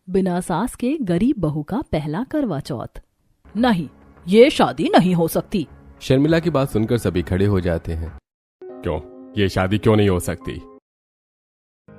बिना सास के गरीब बहू का पहला करवा चौथ। नहीं, ये शादी नहीं हो सकती। शर्मिला की बात सुनकर सभी खड़े हो जाते हैं। क्यों, ये शादी क्यों नहीं हो सकती?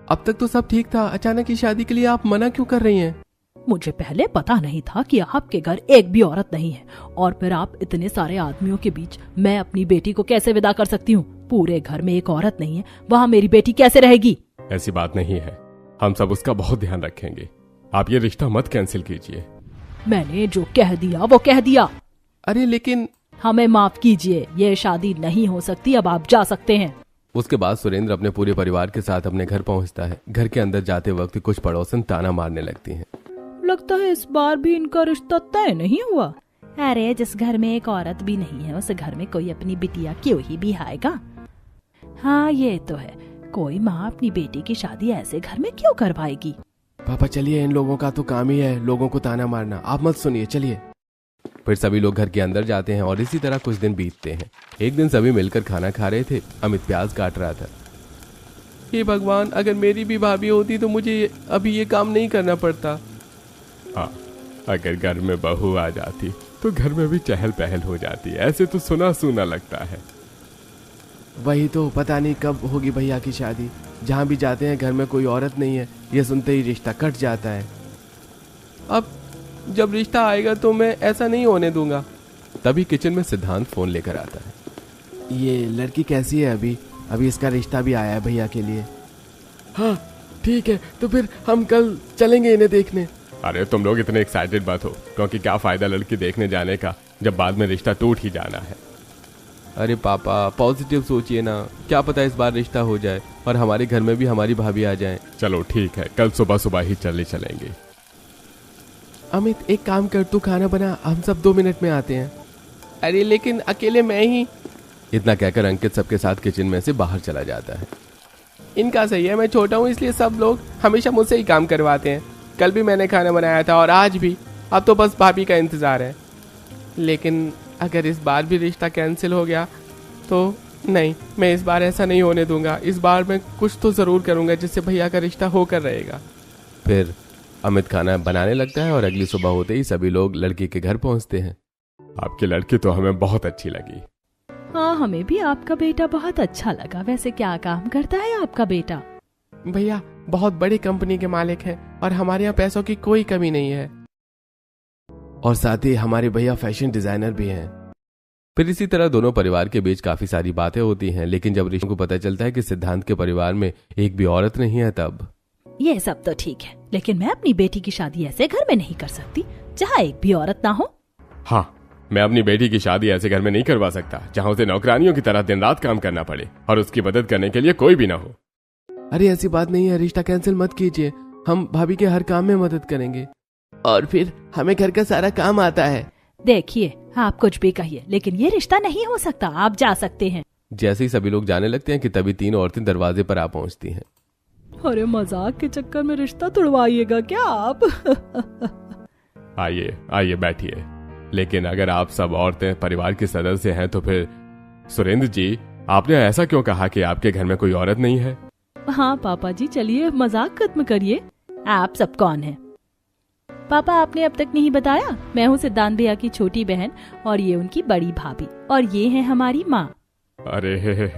अब तक तो सब ठीक था, अचानक की शादी के लिए आप मना क्यों कर रही हैं? मुझे पहले पता नहीं था कि आपके घर एक भी औरत नहीं है, और फिर आप इतने सारे आदमियों के बीच मैं अपनी बेटी को कैसे विदा कर सकती हूँ? पूरे घर में एक औरत नहीं है, वहाँ मेरी बेटी कैसे रहेगी? ऐसी बात नहीं है, हम सब उसका बहुत ध्यान रखेंगे। आप ये रिश्ता मत कैंसिल कीजिए। मैंने जो कह दिया वो कह दिया। अरे लेकिन हमें माफ कीजिए, ये शादी नहीं हो सकती, अब आप जा सकते हैं। उसके बाद सुरेंद्र अपने पूरे परिवार के साथ अपने घर पहुंचता है। घर के अंदर जाते वक्त कुछ पड़ोसन ताना मारने लगती हैं। लगता है इस बार भी इनका रिश्ता तय नहीं हुआ। अरे जिस घर में एक औरत भी नहीं है, उस घर में कोई अपनी बिटिया क्यों ही भी आएगा? हाँ ये तो है, कोई माँ अपनी बेटी की शादी ऐसे घर में क्यों करवाएगी? पापा चलिए, इन लोगों का तो काम ही है लोगों को ताना मारना, आप मत सुनिए, चलिए। फिर सभी लोग घर के अंदर जाते हैं और इसी तरह कुछ दिन बीतते हैं। एक दिन सभी मिलकर खाना खा रहे थे। अमित प्याज काट रहा था। हे भगवान, अगर मेरी भी भाभी होती तो मुझे अभी ये काम नहीं करना पड़ता। हाँ, अगर घर में बहू आ जाती तो घर में भी चहल पहल हो जाती। ऐसे तो सुना सुना लगता है। वही तो, पता नहीं कब होगी भैया की शादी। जहाँ भी जाते हैं घर में कोई औरत नहीं है, ये सुनते ही रिश्ता कट जाता है। अब जब रिश्ता आएगा तो मैं ऐसा नहीं होने दूंगा। तभी किचन में सिद्धांत फोन लेकर आता है। ये लड़की कैसी है? अभी इसका रिश्ता भी आया है भैया के लिए। हाँ ठीक है, तो फिर हम कल चलेंगे इन्हें देखने। अरे तुम लोग इतने एक्साइटेड मत हो, क्योंकि क्या फायदा लड़की देखने जाने का जब बाद में रिश्ता टूट ही जाना है। अरे पापा पॉजिटिव सोचिए ना, क्या पता इस बार रिश्ता हो जाए और हमारे घर में भी हमारी भाभी आ जाए। चलो ठीक है, कल सुबह सुबह ही चलेंगे। अमित एक काम कर, तू खाना बना, हम सब 2 मिनट में आते हैं। अरे लेकिन अकेले मैं ही। इतना कहकर अंकित सबके साथ किचन में से बाहर चला जाता है। इनका सही है, मैं छोटा हूँ इसलिए सब लोग हमेशा मुझसे ही काम करवाते हैं। कल भी मैंने खाना बनाया था और आज भी, अब तो बस भाभी का इंतजार है। लेकिन अगर इस बार भी रिश्ता कैंसिल हो गया तो नहीं, मैं इस बार ऐसा नहीं होने दूंगा। इस बार मैं कुछ तो जरूर करूंगा जिससे भैया का रिश्ता होकर रहेगा। फिर अमित खाना बनाने लगता है और अगली सुबह होते ही सभी लोग लड़की के घर पहुंचते हैं। आपकी लड़की तो हमें बहुत अच्छी लगी। हाँ, हमें भी आपका बेटा बहुत अच्छा लगा। वैसे क्या काम करता है आपका बेटा? भैया बहुत बड़ी कंपनी के मालिक हैं और हमारे यहाँ पैसों की कोई कमी नहीं है, और साथ ही हमारे भैया फैशन डिजाइनर भी हैं। फिर इसी तरह दोनों परिवार के बीच काफी सारी बातें होती हैं, लेकिन जब ऋषि को पता चलता है कि सिद्धांत के परिवार में एक भी औरत नहीं है तब। ये सब तो ठीक है, लेकिन मैं अपनी बेटी की शादी ऐसे घर में नहीं कर सकती जहाँ एक भी औरत ना हो। हाँ, मैं अपनी बेटी की शादी ऐसे घर में नहीं करवा सकता जहाँ उसे नौकरानियों की तरह दिन रात काम करना पड़े और उसकी मदद करने के लिए कोई भी ना हो। अरे ऐसी बात नहीं है, रिश्ता कैंसिल मत कीजिए, हम भाभी के हर काम में मदद करेंगे और फिर हमें घर का सारा काम आता है। देखिए, आप कुछ भी कहिए, लेकिन ये रिश्ता नहीं हो सकता, आप जा सकते हैं। जैसे ही सभी लोग जाने लगते हैं कि तभी 3 औरतें दरवाजे पर आ पहुंचती हैं। अरे मजाक के चक्कर में रिश्ता तुड़वाइएगा क्या आप? आइए आइए बैठिए। लेकिन अगर आप सब औरतें परिवार के सदस्य हैं तो फिर सुरेंद्र जी, आपने ऐसा क्यों कहा कि आपके घर में कोई औरत नहीं है? हाँ पापा जी, चलिए मजाक खत्म करिए। आप सब कौन हैं? पापा आपने अब तक नहीं बताया, मैं हूँ सिद्धांत भैया की छोटी बहन और ये उनकी बड़ी भाभी और ये है हमारी माँ। अरे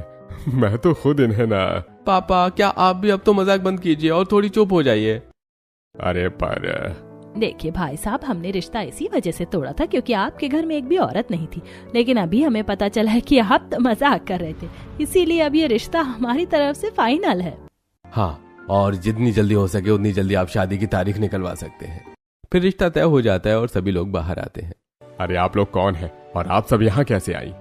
मैं तो खुद इन्हें ना। पापा क्या आप भी अब तो मजाक बंद कीजिए और थोड़ी चुप हो जाइए। अरे पर देखिए भाई साहब, हमने रिश्ता इसी वजह से तोड़ा था क्योंकि आपके घर में एक भी औरत नहीं थी, लेकिन अभी हमें पता चला है कि आप तो मजाक कर रहे थे, इसीलिए अब ये रिश्ता हमारी तरफ से फाइनल है। हाँ, और जितनी जल्दी हो सके उतनी जल्दी आप शादी की तारीख निकलवा सकते हैं। फिर रिश्ता तय हो जाता है और सभी लोग बाहर आते हैं। अरे आप लोग कौन हैं और आप सब यहाँ कैसे आई?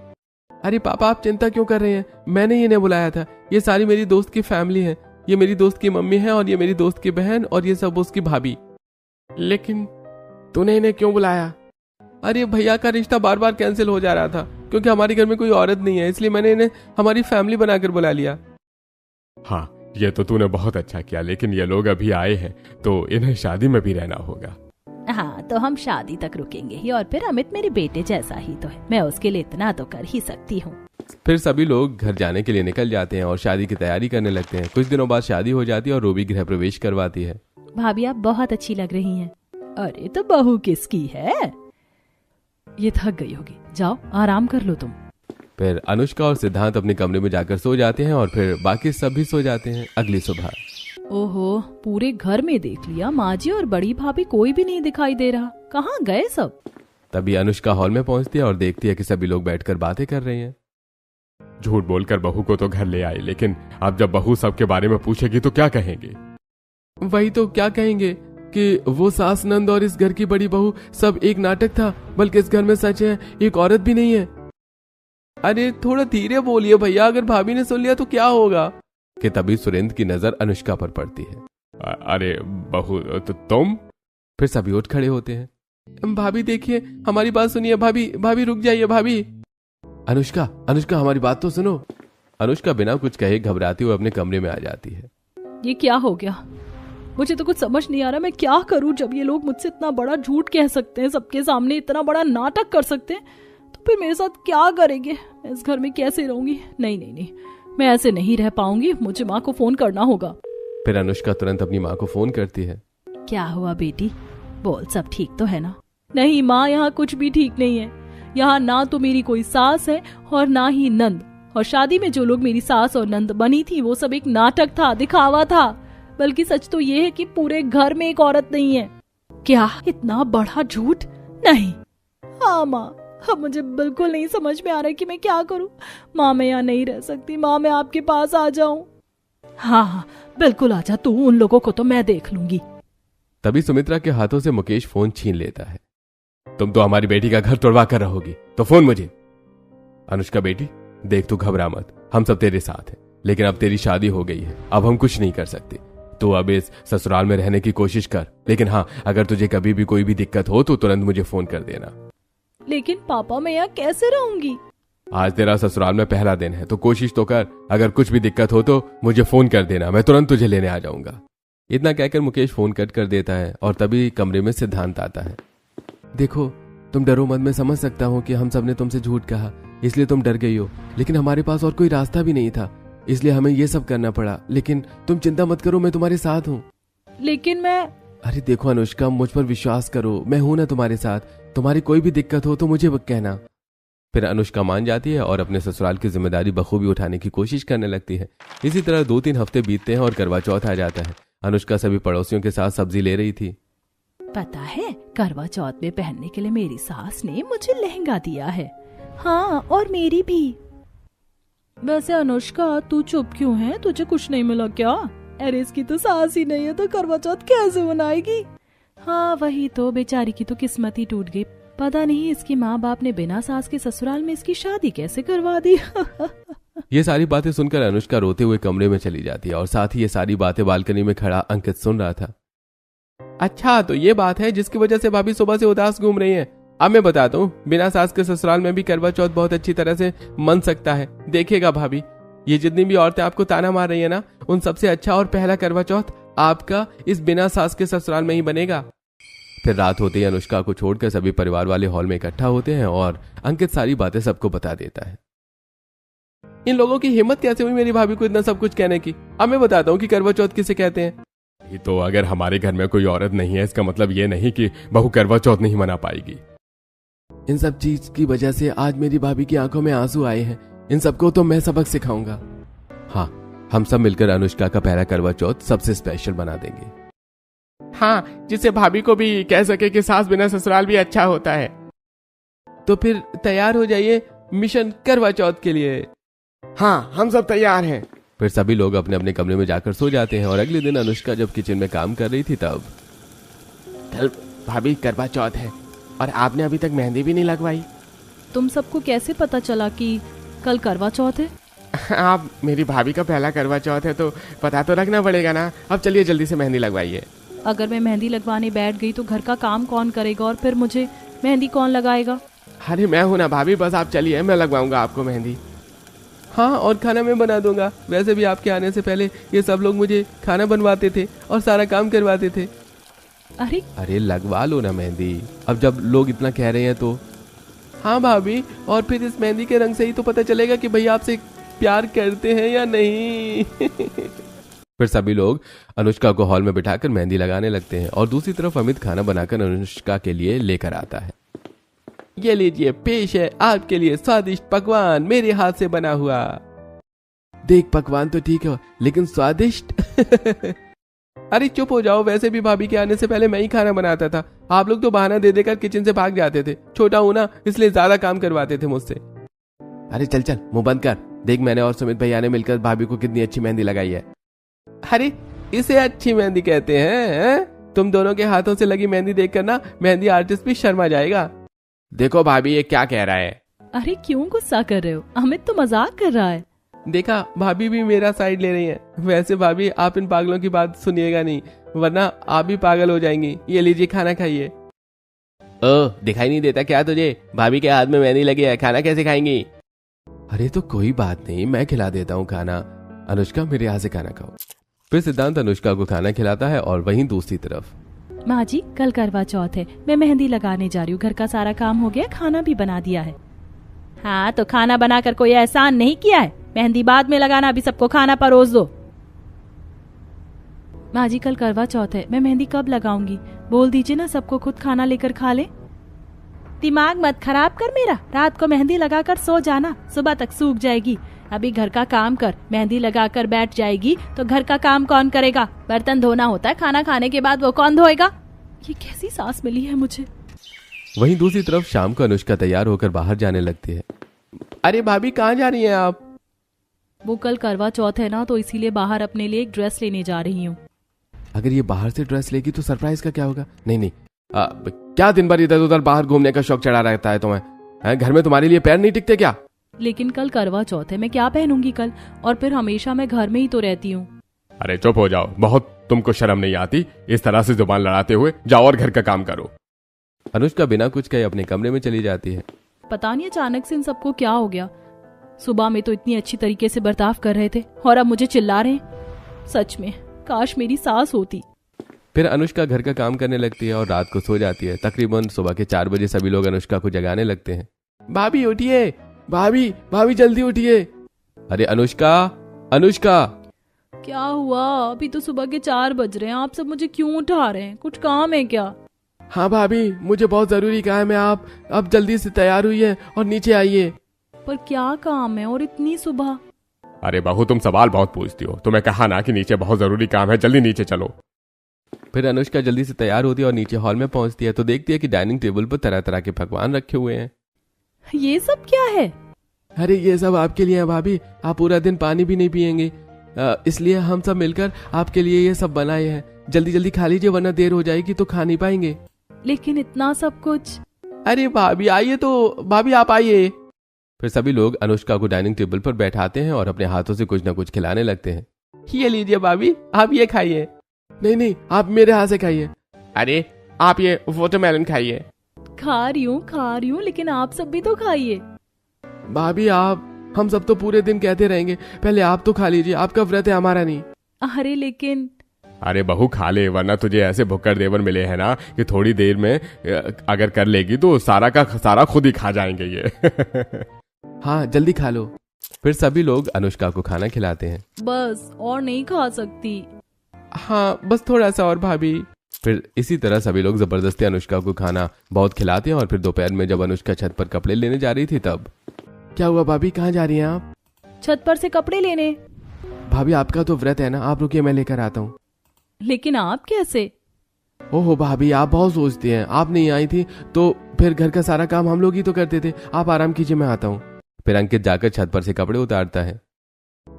अरे पापा आप चिंता क्यों कर रहे हैं, मैंने ही इन्हें बुलाया था। ये सारी मेरी दोस्त की फैमिली है, ये मेरी दोस्त की मम्मी है और ये मेरी दोस्त की बहन और ये सब उसकी भाभी। लेकिन तूने इन्हें क्यों बुलाया? अरे भैया का रिश्ता बार बार कैंसिल हो जा रहा था क्योंकि हमारे घर में कोई औरत नहीं है, इसलिए मैंने इन्हें हमारी फैमिली बनाकर बुला लिया। हाँ, ये तो तूने बहुत अच्छा किया, लेकिन ये लोग अभी आए हैं तो इन्हें शादी में भी रहना होगा। हाँ, तो हम शादी तक रुकेंगे ही, और फिर अमित मेरे बेटे जैसा ही तो है, मैं उसके लिए इतना तो कर ही सकती हूँ। फिर सभी लोग घर जाने के लिए निकल जाते हैं और शादी की तैयारी करने लगते हैं। कुछ दिनों बाद शादी हो जाती है और रूबी गृह प्रवेश करवाती है। भाभी आप बहुत अच्छी लग रही हैं। अरे तो बहू किसकी है? ये थक गई होगी, जाओ आराम कर लो तुम। फिर अनुष्का और सिद्धांत अपने कमरे में जाकर सो जाते हैं और फिर बाकी सब भी सो जाते हैं। अगली सुबह ओहो, पूरे घर में देख लिया, माँ जी और बड़ी भाभी कोई भी नहीं दिखाई दे रहा, कहाँ गए सब? तभी अनुष्का हॉल में पहुंचती है और देखती है कि सभी लोग बैठकर बातें कर रहे हैं। झूठ बोलकर बहू को तो घर ले आई, लेकिन अब जब बहू सबके बारे में पूछेगी तो क्या कहेंगे? वही तो, क्या कहेंगे कि वो सास नंद और इस घर की बड़ी बहू सब एक नाटक था, बल्कि इस घर में सच है एक औरत भी नहीं है। अरे थोड़ा धीरे बोलिए भैया, अगर भाभी ने सुन लिया तो क्या होगा? कि तभी सुरेंद्र की नजर अनुष्का पर पड़ती है। अरे बहू तो तुम? फिर सभी उठ खड़े होते हैं। भाभी देखिए, हमारी बात सुनिए, भाभी भाभी रुक जाइए भाभी। अनुष्का अनुष्का हमारी बात तो सुनो। अनुष्का बिना कुछ कहे घबराती हुई अपने कमरे में आ जाती है। ये क्या हो गया? मुझे तो कुछ समझ नहीं आ रहा, मैं क्या करूं? जब ये लोग मुझसे इतना बड़ा झूठ कह सकते हैं, सबके सामने इतना बड़ा नाटक कर सकते हैं, तो फिर मेरे साथ क्या करेंगे? मैं इस घर में कैसे रहूंगी? नहीं नहीं नहीं, मैं ऐसे नहीं रह पाऊंगी, मुझे माँ को फोन करना होगा। फिर अनुष्का तुरंत अपनी माँ को फोन करती है। क्या हुआ बेटी, बोल, सब ठीक तो है ना? नहीं माँ, यहाँ कुछ भी ठीक नहीं है। यहाँ ना तो मेरी कोई सास है और ना ही नंद, और शादी में जो लोग मेरी सास और नंद बनी थी वो सब एक नाटक था, दिखावा था। बल्कि सच तो ये है कि पूरे घर में एक औरत नहीं है। क्या इतना बड़ा झूठ? नहीं। हाँ माँ, अब मुझे बिल्कुल नहीं समझ में आ रहा है कि मैं क्या करूं। माँ मैं यहाँ नहीं रह सकती, माँ मैं आपके पास आ जाऊं? हाँ हाँ बिल्कुल आजा तू, उन लोगों को तो मैं देख लूंगी। तभी सुमित्रा के हाथों से मुकेश फोन छीन लेता है। तुम तो हमारी बेटी का घर तोड़वा कर रहोगी, तो फोन मुझे। अनुष्का बेटी देख, तू घबरा मत, हम सब तेरे साथ हैं, लेकिन अब तेरी शादी हो गई है, अब हम कुछ नहीं कर सकते। तू अब इस ससुराल में रहने की कोशिश कर, लेकिन हाँ, अगर तुझे कभी भी कोई भी दिक्कत हो तो तुरंत मुझे फोन कर देना। लेकिन पापा मैं यहाँ कैसे रहूंगी? आज तेरा ससुराल में पहला दिन है, तो कोशिश तो कर। अगर कुछ भी दिक्कत हो तो मुझे फोन कर देना, मैं तुरंत तुझे लेने आ जाऊंगा। इतना कहकर मुकेश फोन कट कर देता है और तभी कमरे में सिद्धांत आता है। देखो तुम डरो मत, मैं समझ सकता हूँ कि हम सब ने तुमसे झूठ कहा, इसलिए तुम डर गई हो, लेकिन हमारे पास और कोई रास्ता भी नहीं था, इसलिए हमें ये सब करना पड़ा। लेकिन तुम चिंता मत करो, मैं तुम्हारे साथ हूँ। लेकिन मैं... अरे देखो अनुष्का, मुझ पर विश्वास करो, मैं हूं ना तुम्हारे साथ। तुम्हारी कोई भी दिक्कत हो तो मुझे कहना। फिर अनुष्का मान जाती है और अपने ससुराल की जिम्मेदारी बखूबी उठाने की कोशिश करने लगती है। इसी तरह 2-3 हफ्ते बीतते हैं और करवा चौथ आ जाता है। अनुष्का सभी पड़ोसियों के साथ सब्जी ले रही थी। पता है, करवा चौथ में पहनने के लिए मेरी सास ने मुझे लहंगा दिया है। हाँ, और मेरी भी। वैसे अनुष्का तू चुप क्यों है? तुझे कुछ नहीं मिला क्या? अरे इसकी तो सास ही नहीं है, तो करवा चौथ कैसे मनाएगी? हाँ वही तो, बेचारी की तो किस्मत ही टूट गई। पता नहीं इसकी माँ बाप ने बिना सास के ससुराल में इसकी शादी कैसे करवा दी। ये सारी बातें सुनकर अनुष्का रोते हुए कमरे में चली जाती है और साथ ही ये सारी बातें बालकनी में खड़ा अंकित सुन रहा था। अच्छा तो ये बात है जिसकी वजह से भाभी सुबह से उदास घूम रही है। अब मैं बताता हूँ, बिना सास के ससुराल में भी करवा चौथ बहुत अच्छी तरह से मन सकता है। देखिएगा भाभी, ये जितनी भी औरतें आपको ताना मार रही है ना, उन सबसे अच्छा और पहला करवा चौथ आपका इस बिना सास के ससुराल में ही बनेगा। फिर रात होते ही अनुष्का को छोड़कर सभी परिवार वाले हॉल में इकट्ठा होते हैं और अंकित सारी बातें सबको बता देता है। इन लोगों की हिम्मत कैसे हुई मेरी भाभी को इतना सब कुछ कहने की? अब मैं बताता हूँ कि करवा चौथ किसे कहते हैं। ये तो अगर हमारे घर में कोई औरत नहीं है, इसका मतलब ये नहीं कि बहू करवा चौथ नहीं मना पाएगी। इन सब चीज की वजह से आज मेरी भाभी की आंखों में आंसू आए हैं। इन सबको तो मैं सबक सिखाऊंगा। हाँ, हम सब मिलकर अनुष्का का पहला करवा चौथ सबसे स्पेशल बना देंगे। हाँ, जिससे भाभी को भी कह सके कि सास बिना ससुराल भी अच्छा होता है। तो फिर तैयार हो जाइए मिशन करवा चौथ के लिए। हाँ, हम सब तैयार हैं। फिर सभी लोग अपने अपने कमरे में जाकर सो जाते हैं और अगले दिन अनुष्का जब किचन में काम कर रही थी तब कल भाभी करवा चौथ है और आपने अभी तक मेहंदी भी नहीं लगवाई। तुम सबको कैसे पता चला कि कल करवा चौथ है? आप मेरी भाभी का पहला करवा चौथ है तो पता तो रखना पड़ेगा ना। अब चलिए जल्दी से मेहंदी लगवाइए। अगर मैं मेहंदी लगवाने बैठ गई तो घर का काम कौन करेगा और फिर मुझे मेहंदी कौन लगाएगा? अरे मैं हूं ना भाभी, बस आप चलिए, मैं लगवाऊंगा आपको मेहंदी। हाँ, और खाना मैं बना दूंगा। वैसे भी आपके आने से पहले ये सब लोग मुझे खाना बनवाते थे और सारा काम करवाते थे। अरे लगवा लो ना मेहंदी, अब जब लोग इतना कह रहे हैं तो। हाँ भाभी, और फिर इस मेहंदी के रंग से ही तो पता चलेगा कि भैया आपसे प्यार करते हैं या नहीं। फिर सभी लोग अनुष्का को हॉल में बिठाकर मेहंदी लगाने लगते हैं और दूसरी तरफ अमित खाना बनाकर अनुष्का के लिए लेकर आता है। ये लीजिए, पेश है आपके लिए स्वादिष्ट पकवान, मेरे हाथ से बना हुआ। देख, पकवान तो ठीक है लेकिन स्वादिष्ट अरे चुप हो जाओ, वैसे भी भाभी के आने से पहले मैं ही खाना बनाता था। आप लोग तो बहाना दे देकर किचन से भाग जाते थे। छोटा हूं ना, इसलिए ज्यादा काम करवाते थे मुझसे। अरे चल चल, मुंह बंद कर। देख, मैंने और सुमित भैया ने मिलकर भाभी को कितनी अच्छी मेहंदी लगाई है। अरे इसे अच्छी मेहंदी कहते हैं? तुम दोनों के हाथों से लगी मेहंदी देखकर ना मेहंदी आर्टिस्ट भी शर्मा जाएगा। देखो भाभी, ये क्या कह रहा है? अरे क्यों गुस्सा कर रहे हो? अमित तो मजाक कर रहा है। देखा, भाभी भी मेरा साइड ले रही है। वैसे भाभी, आप इन पागलों की बात सुनिएगा नहीं, वरना आप भी पागल हो जाएंगी। ये लीजिए, खाना खाइए। ओह, दिखाई नहीं देता क्या तुझे? भाभी के हाथ में मेहंदी लगी है, खाना कैसे खाएंगी? अरे तो कोई बात नहीं, मैं खिला देता हूँ खाना। अनुष्का, मेरे यहाँ से खाना खाओ। फिर सिद्धांत अनुष्का को खाना खिलाता है और वहीं दूसरी तरफ, माँ जी, कल करवा चौथ है, मैं मेहंदी लगाने जा रही हूँ। घर का सारा काम हो गया, खाना भी बना दिया है। हाँ, तो खाना बनाकर कोई एहसान नहीं किया है। मेहंदी बाद में लगाना, अभी सबको खाना परोस दो। माँ जी, कल करवा चौथ है, मैं मेहंदी कब लगाऊंगी? बोल दीजिए ना, सबको खुद खाना लेकर खा ले। दिमाग मत खराब कर मेरा। रात को मेहंदी लगाकर सो जाना, सुबह तक सूख जाएगी। अभी घर का काम कर, मेहंदी लगाकर बैठ जाएगी तो घर का काम कौन करेगा? बर्तन धोना होता है, खाना खाने के बाद वो कौन धोएगा? ये कैसी सांस मिली है मुझे। वहीं दूसरी तरफ शाम को अनुष्का तैयार होकर बाहर जाने लगती है। अरे भाभी, कहाँ जा रही हैं आप? वो कल करवा चौथ है ना, तो इसीलिए बाहर अपने लिए एक ड्रेस लेने जा रही हूँ। अगर ये बाहर से ड्रेस लेगी तो सरप्राइज का क्या होगा? नहीं नहीं, क्या दिन भर इधर उधर बाहर घूमने का शौक चढ़ा रहता है तुम्हें? घर में तुम्हारे लिए पैर नहीं टिकते क्या? लेकिन कल करवा चौथ है, मैं क्या पहनूंगी कल? और फिर हमेशा मैं घर में ही तो रहती हूँ। अरे चुप हो जाओ, बहुत तुमको शर्म नहीं आती? इस तरह से जुबान लड़ाते हुए जाओ और घर का काम करो। अनुष्का बिना कुछ कहे अपने कमरे में चली जाती है। पता नहीं अचानक से इन सबको क्या हो गया। सुबह में तो इतनी अच्छी तरीके से बर्ताव कर रहे थे और अब मुझे चिल्ला रहे हैं। सच में काश मेरी सास होती। फिर अनुष्का घर का काम करने लगती है और रात को सो जाती है। तकरीबन सुबह के 4 बजे सभी लोग अनुष्का को जगाने लगते हैं। भाभी उठिए, भाभी, भाभी जल्दी उठिए। अरे अनुष्का, अनुष्का, क्या हुआ? अभी तो सुबह के 4 बज रहे हैं, आप सब मुझे क्यों उठा रहे हैं? कुछ काम है क्या? हाँ भाभी, मुझे बहुत जरूरी काम है। आप अब जल्दी से तैयार हुई और नीचे आइए। पर क्या काम है और इतनी सुबह? अरे बहू, तुम सवाल बहुत पूछती हो। तुम्हें कहा ना कि नीचे बहुत जरूरी काम है, जल्दी नीचे चलो। फिर अनुष्का जल्दी से तैयार होती है और नीचे हॉल में पहुंचती है तो देखती है कि डाइनिंग टेबल पर तरह तरह के पकवान रखे हुए हैं। ये सब क्या है? अरे ये सब आपके लिए है भाभी। आप पूरा दिन पानी भी नहीं पियेंगे, इसलिए हम सब मिलकर आपके लिए ये सब बनाए हैं। जल्दी जल्दी खा लीजिए, वरना देर हो जाएगी तो खा नहीं पाएंगे। लेकिन इतना सब कुछ? अरे भाभी आइए तो, भाभी आप आइए। फिर सभी लोग अनुष्का को डाइनिंग टेबल पर बैठाते हैं और अपने हाथों से कुछ न कुछ खिलाने लगते हैं। ये लीजिए भाभी, आप ये खाइए। नहीं नहीं, आप मेरे हाथ से खाइए। अरे आप ये वाटरमेलन खाइए। खा रही हूँ, लेकिन आप सब भी तो खाइए। भाभी आप, हम सब तो पूरे दिन कहते रहेंगे, पहले आप तो खा लीजिए, आपका व्रत है, हमारा नहीं। अरे लेकिन। अरे बहू खा ले, वरना तुझे ऐसे भुक्कड़ देवर मिले हैं ना कि थोड़ी देर में अगर कर लेगी तो सारा का सारा खुद ही खा जाएंगे ये। हाँ जल्दी खा लो। फिर सभी लोग अनुष्का को खाना खिलाते हैं। बस, और नहीं खा सकती। हाँ बस थोड़ा सा और भाभी। फिर इसी तरह सभी लोग जबरदस्ती अनुष्का को खाना बहुत खिलाते हैं और फिर दोपहर में जब अनुष्का छत पर कपड़े लेने जा रही थी तब। क्या हुआ भाभी, कहाँ जा रही हैं आप? छत पर से कपड़े लेने। भाभी आपका तो व्रत है ना, आप रुकिए, मैं लेकर आता हूँ। लेकिन आप कैसे? ओहो भाभी, आप बहुत सोचती हैं। आप नहीं आई थी तो फिर घर का सारा काम हम लोग ही तो करते थे। आप आराम कीजिए, मैं आता हूँ। फिर अंकित जाकर छत पर से कपड़े उतारता है।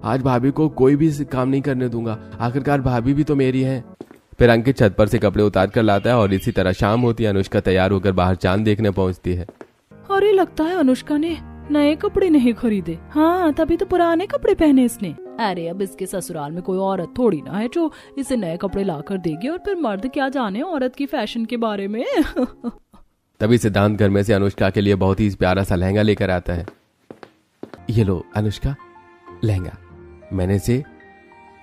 आज भाभी को कोई भी काम नहीं करने दूंगा, आखिरकार भाभी भी तो मेरी है। फिर अंकित छत पर से कपड़े उतार कर लाता है और इसी तरह शाम होती है। अनुष्का तैयार होकर बाहर चांद देखने पहुंचती है। अरे लगता है अनुष्का ने नए कपड़े नहीं खरीदे। हाँ, तभी तो पुराने कपड़े पहने इसने। अरे अब इसके ससुराल में कोई औरत थोड़ी ना है जो इसे नए कपड़े लाकर देगी, और फिर मर्द क्या जाने औरत की फैशन के बारे में। तभी सिद्धांत घर में से अनुष्का के लिए बहुत ही प्यारा सा लहंगा लेकर आता है। ये लो अनुष्का, लहंगा। मैंने से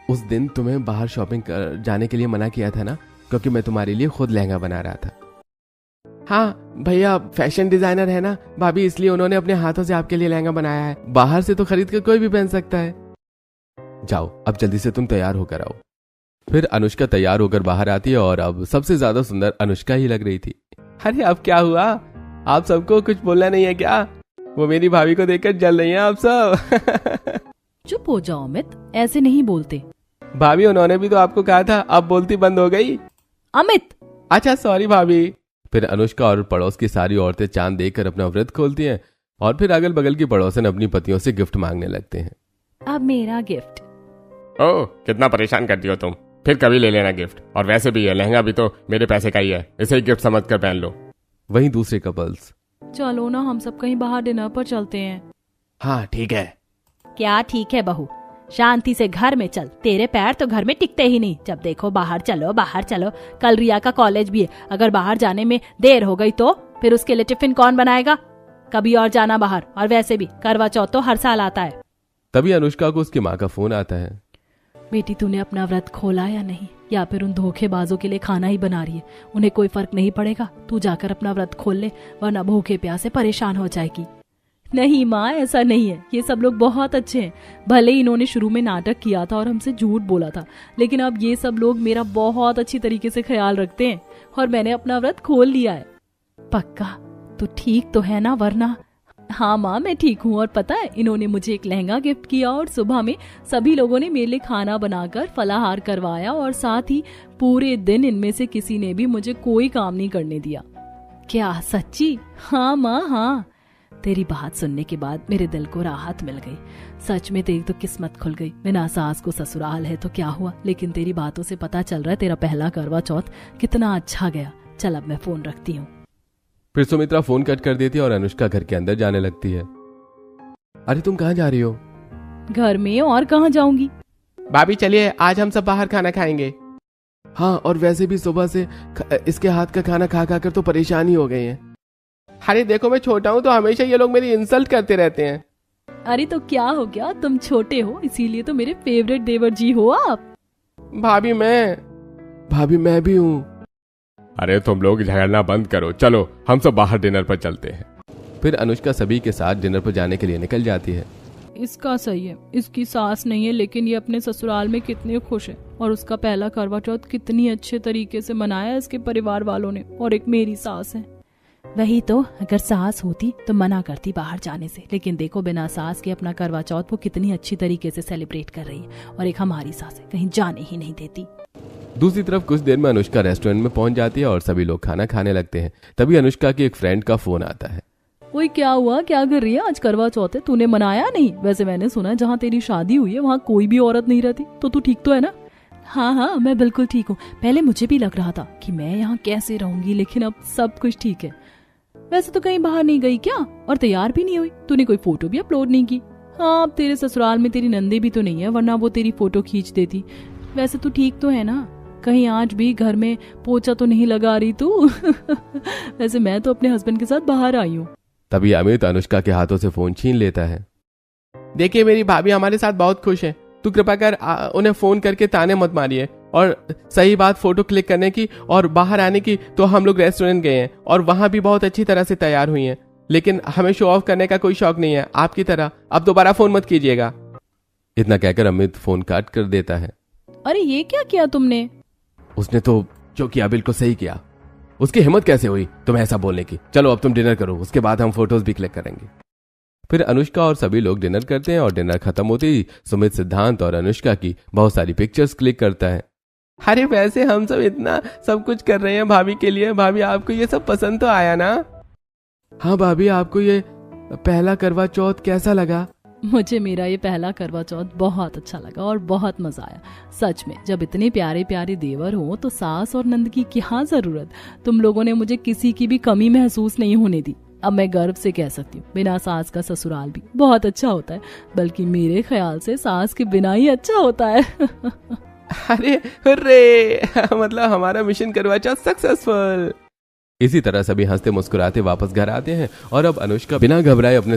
उस दिन तुम्हें बाहर शॉपिंग कर जाने के लिए मना किया था ना, क्योंकि मैं तुम्हारे लिए खुद लहंगा बना रहा था। हाँ भैया फैशन डिजाइनर है ना भाभी, इसलिए उन्होंने अपने हाथों से आपके लिए लहंगा बनाया है। बाहर से तो खरीद कर कोई भी पहन सकता है। जाओ अब जल्दी से तुम तैयार होकर आओ। फिर अनुष्का तैयार होकर बाहर आती है और अब सबसे ज्यादा सुंदर अनुष्का ही लग रही थी। अरे अब क्या हुआ, आप सबको कुछ बोलना नहीं है क्या? वो मेरी भाभी को देखकर जल रही हैं आप सब। चुप हो जाओ अमित, ऐसे नहीं बोलते। भाभी उन्होंने भी तो आपको कहा था, अब बोलती बंद हो गई। अमित, अच्छा सॉरी भाभी। फिर अनुष्का और पड़ोस की सारी औरतें चांद देखकर अपना व्रत खोलती हैं और फिर अगल बगल की पड़ोसन अपनी पतियों से गिफ्ट मांगने लगते हैं। अब मेरा गिफ्ट। ओह, कितना परेशान करती हो तुम, फिर कभी ले लेना गिफ्ट। और वैसे भी ये लहंगा भी तो मेरे पैसे का ही है, इसे ही गिफ्ट समझ कर पहन लो। वहीं दूसरे कपल्स, चलो ना हम सब कहीं बाहर डिनर पर चलते हैं। हाँ ठीक है। क्या ठीक है बहू, शांति से घर में चल, तेरे पैर तो घर में टिकते ही नहीं। जब देखो बाहर चलो बाहर चलो। कल रिया का कॉलेज भी है, अगर बाहर जाने में देर हो गई तो फिर उसके लिए टिफिन कौन बनाएगा? कभी और जाना बाहर। और वैसे भी करवा चौथ तो हर साल आता है। तभी अनुष्का को उसकी माँ का फोन आता है। बेटी तूने अपना व्रत खोला या नहीं, या फिर उन धोखेबाजों के लिए खाना ही बना रही है? उन्हें कोई फर्क नहीं पड़ेगा, तू जाकर अपना व्रत खोल ले, वरना भूखे प्यासे परेशान हो जाएगी। नहीं माँ, ऐसा नहीं है, ये सब लोग बहुत अच्छे हैं। भले इन्होंने शुरू में नाटक किया था और हमसे झूठ बोला था, लेकिन अब ये सब लोग मेरा बहुत अच्छी तरीके से ख्याल रखते हैं और मैंने अपना व्रत खोल लिया है। पक्का तू ठीक तो है ना? वरना हाँ माँ, मैं ठीक हूँ। और पता है, इन्होंने मुझे एक लहंगा गिफ्ट किया और सुबह में सभी लोगों ने मेरे लिए खाना बनाकर फलाहार करवाया और साथ ही पूरे दिन इनमें से किसी ने भी मुझे कोई काम नहीं करने दिया। क्या सच्ची? हाँ माँ हाँ। तेरी बात सुनने के बाद मेरे दिल को राहत मिल गई। सच में तेरी तो किस्मत खुल गई। बिना सास को ससुराल है तो क्या हुआ, लेकिन तेरी बातों से पता चल रहा है तेरा पहला करवा चौथ कितना अच्छा गया। चल अब मैं फोन रखती हूँ। फिर सुमित्रा फोन कट कर देती है और अनुष्का घर के अंदर जाने लगती है। अरे तुम कहाँ जा रही हो? घर में, और कहाँ जाऊंगी? भाभी चलिए, आज हम सब बाहर खाना खाएंगे। हाँ, और वैसे भी सुबह से इसके हाथ का खाना खा खा कर तो परेशान ही हो गए हैं। अरे देखो मैं छोटा हूँ तो हमेशा ये लोग मेरी इंसल्ट करते रहते हैं। अरे तो क्या हो गया, तुम छोटे हो इसीलिए तो मेरे फेवरेट देवर जी हो आप। भाभी मैं भी हूँ। अरे तुम लोग झगड़ना बंद करो, चलो हम सब बाहर डिनर पर चलते हैं। फिर अनुष्का सभी के साथ डिनर पर जाने के लिए निकल जाती है। इसका सही है, इसकी सास नहीं है, लेकिन ये अपने ससुराल में कितने खुश है और उसका पहला करवा चौथ कितनी अच्छे तरीके से मनाया इसके परिवार वालों ने। और एक मेरी सास है। वही तो, अगर सास होती तो मना करती बाहर जाने से, लेकिन देखो बिना सास के अपना करवा चौथ वो कितनी अच्छी तरीके से सेलिब्रेट कर रही है। और एक हमारी सास है, कहीं जाने ही नहीं देती। दूसरी तरफ कुछ देर में अनुष्का रेस्टोरेंट में पहुंच जाती है और सभी लोग खाना खाने लगते हैं। तभी अनुष्का की एक फ्रेंड का फोन आता है। ओए क्या हुआ, क्या कर रही है? आज करवा चौथ है, तूने मनाया नहीं? वैसे मैंने सुना जहाँ तेरी शादी हुई है वहाँ कोई भी औरत नहीं रहती, तो तू ठीक तो है ना? हाँ हाँ, मैं बिल्कुल ठीक हूँ। पहले मुझे भी लग रहा था कि मैं यहाँ कैसे रहूंगी, लेकिन अब सब कुछ ठीक है। वैसे तो कहीं बाहर नहीं गई क्या? और तैयार भी नहीं हुई? तूने कोई फोटो भी अपलोड नहीं की? हाँ, अब तेरे ससुराल में तेरी नंदे भी तो नहीं है, वरना वो तेरी फोटो खींच देती। वैसे तू ठीक तो है ना? कहीं आज भी घर में पोछा तो नहीं लगा रही तू? वैसे मैं तो अपने हस्बैंड के साथ बाहर आई हूँ। तभी अमित अनुष्का के हाथों से फोन छीन लेता है। देखिए मेरी भाभी हमारे साथ बहुत खुश है, तू कृपा कर उन्हें फोन करके ताने मत मारिए। और सही बात फोटो क्लिक करने की और बाहर आने की, तो हम लोग रेस्टोरेंट गए हैं और वहां भी बहुत अच्छी तरह से तैयार हुई हैं, लेकिन हमें शो ऑफ करने का कोई शौक नहीं है आपकी तरह। अब दोबारा फोन मत कीजिएगा। इतना कहकर अमित फोन काट कर देता है। अरे ये क्या किया तुमने? उसने तो जो किया बिल्कुल सही किया। उसकी हिम्मत कैसे हुई तुम्हें ऐसा बोलने की? चलो अब तुम डिनर करो, उसके बाद हम फोटोज भी क्लिक करेंगे। फिर अनुष्का और सभी लोग डिनर करते हैं और डिनर खत्म होते ही सुमित सिद्धांत और अनुष्का की बहुत सारी पिक्चर्स क्लिक करता है। अरे वैसे हम सब इतना सब कुछ कर रहे हैं भाभी के लिए, भाभी आपको ये सब पसंद तो आया ना? हाँ भाभी, आपको ये पहला करवा चौथ कैसा लगा? मुझे मेरा ये पहला करवा चौथ बहुत अच्छा लगा और बहुत मजा आया। सच में, जब इतने प्यारे प्यारे देवर हो तो सास और नंद की क्या जरूरत। तुम लोगों ने मुझे किसी की भी कमी महसूस नहीं होने दी। अब मैं गर्व से कह सकती हूँ बिना सास का ससुराल भी बहुत अच्छा होता है, बल्कि मेरे ख्याल से सास के बिना ही अच्छा होता है। अरे हुर्रे, मतलब हमारा मिशन करवा चौथ सक्सेसफुल। इसी तरह सभी हंसते मुस्कुराते वापस घर आते हैं और अब अनुष्का बिना घबराए अपने